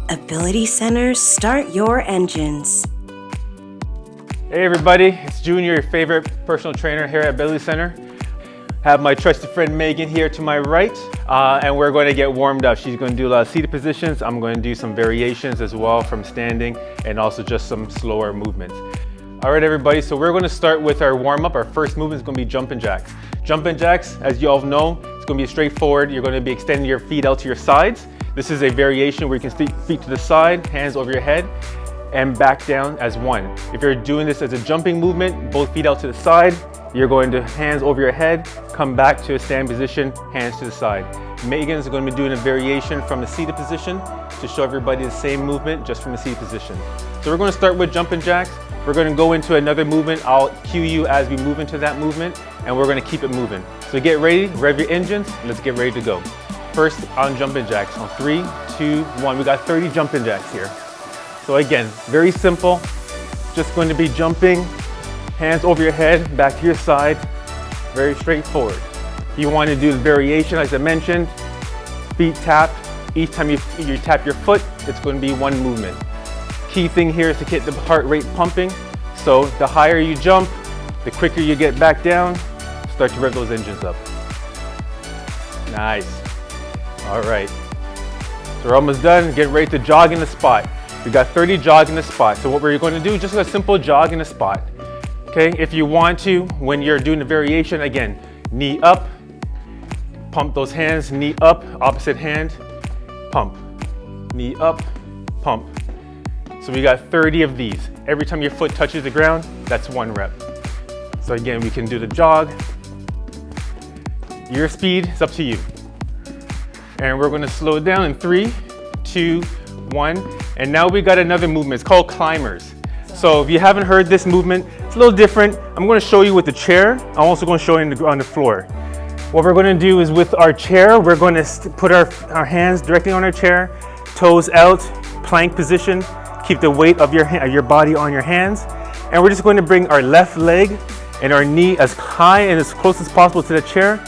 Ability Center, start your engines. Hey everybody, it's Junior, your favorite personal trainer here at Ability Center. Have my trusted friend Megan here to my right, and we're going to get warmed up. She's going to do a lot of seated positions. I'm going to do some variations as well from standing and also just some slower movements. All right everybody, so we're going to start with our warm-up. Our first movement is going to be jumping jacks. Jumping jacks, as you all know, it's going to be straightforward. You're going to be extending your feet out to your sides. This is a variation where you can stick feet to the side, hands over your head, and back down as one. If you're doing this as a jumping movement, both feet out to the side, you're going to hands over your head, come back to a stand position, hands to the side. Megan's going to be doing a variation from a seated position to show everybody the same movement just from a seated position. So we're going to start with jumping jacks. We're going to go into another movement. I'll cue you as we move into that movement, and we're going to keep it moving. So get ready, rev your engines, and let's get ready to go. First on jumping jacks on 3, 2, 1. We got 30 jumping jacks here. So again, very simple. Just going to be jumping, hands over your head, back to your side. Very straightforward. You want to do the variation, as I mentioned, feet tap. Each time you tap your foot, it's going to be one movement. Key thing here is to get the heart rate pumping. So the higher you jump, the quicker you get back down. Start to rev those engines up. Nice. All right. So we're almost done. Get ready to jog in the spot. We got 30 jog in the spot. So what we're going to do, just a simple jog in the spot. Okay, if you want to, when you're doing the variation, again, knee up, pump those hands, knee up, opposite hand, pump. Knee up, pump. So we got 30 of these. Every time your foot touches the ground, that's one rep. So again, we can do the jog. Your speed is up to you. And we're gonna slow it down in 3, 2, 1. And now we got another movement. It's called climbers. So if you haven't heard this movement, it's a little different. I'm going to show you with the chair. I'm also going to show you on the floor. What we're going to do is with our chair, we're going to put our hands directly on our chair, toes out, plank position. Keep the weight of your body on your hands. And we're just going to bring our left leg and our knee as high and as close as possible to the chair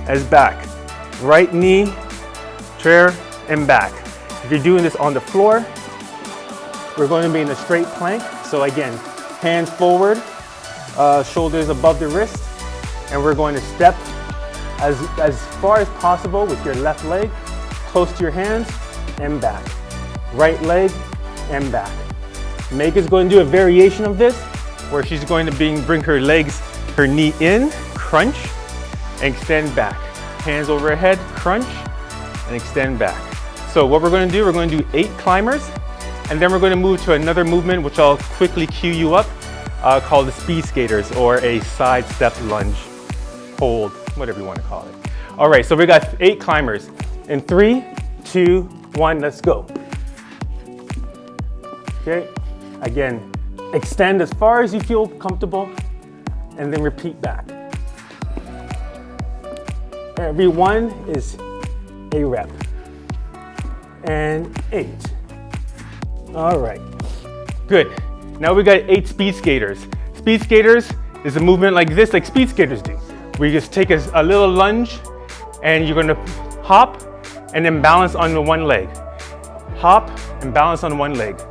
as back. Right knee, chair, and back. If you're doing this on the floor, we're going to be in a straight plank. So again, hands forward, shoulders above the wrist, and we're going to step as far as possible with your left leg, close to your hands, and back. Right leg, and back. Megan's going to do a variation of this, where she's going to bring her legs, her knee in, crunch, and extend back. Hands over her head, crunch, and extend back. So what we're going to do, we're going to do 8 climbers, and then we're going to move to another movement, which I'll quickly cue you up, called the speed skaters, or a side step lunge, hold, whatever you want to call it. All right, so we got 8 climbers. In 3, 2, 1, let's go. Okay, again, extend as far as you feel comfortable, and then repeat back. Every one is a rep. And 8. All right, good. Now we got 8 speed skaters. Speed skaters is a movement like this, like speed skaters do. We just take a little lunge, and you're gonna hop and then balance on the one leg. Hop and balance on one leg.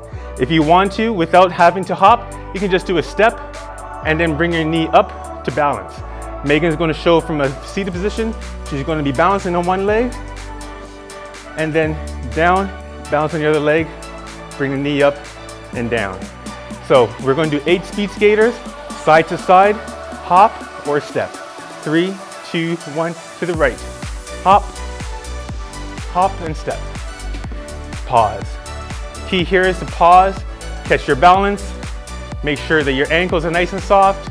If you want to, without having to hop, you can just do a step and then bring your knee up to balance. Megan's gonna show from a seated position. She's gonna be balancing on one leg, and then down, balance on the other leg, bring the knee up and down. So we're going to do 8 speed skaters, side to side, hop or step. 3, 2, 1, to the right. Hop, hop and step. Pause. Key here is to pause, catch your balance, make sure that your ankles are nice and soft,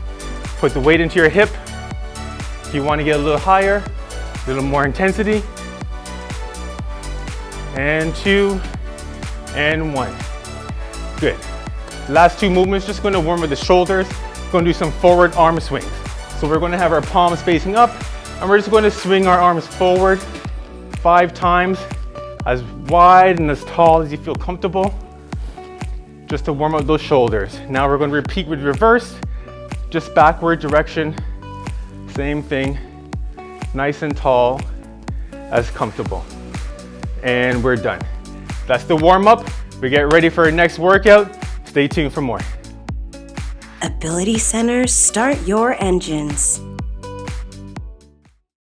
put the weight into your hip. If you want to get a little higher, a little more intensity. And 2, and 1. Good. Last 2 movements, just going to warm with the shoulders. Going to do some forward arm swings. So we're going to have our palms facing up, and we're just going to swing our arms forward 5 times, as wide and as tall as you feel comfortable, just to warm up those shoulders. Now we're going to repeat with reverse, just backward direction. Same thing, nice and tall, as comfortable. And we're done. That's the warm-up. We get ready for our next workout. Stay tuned for more. Ability Center, start your engines.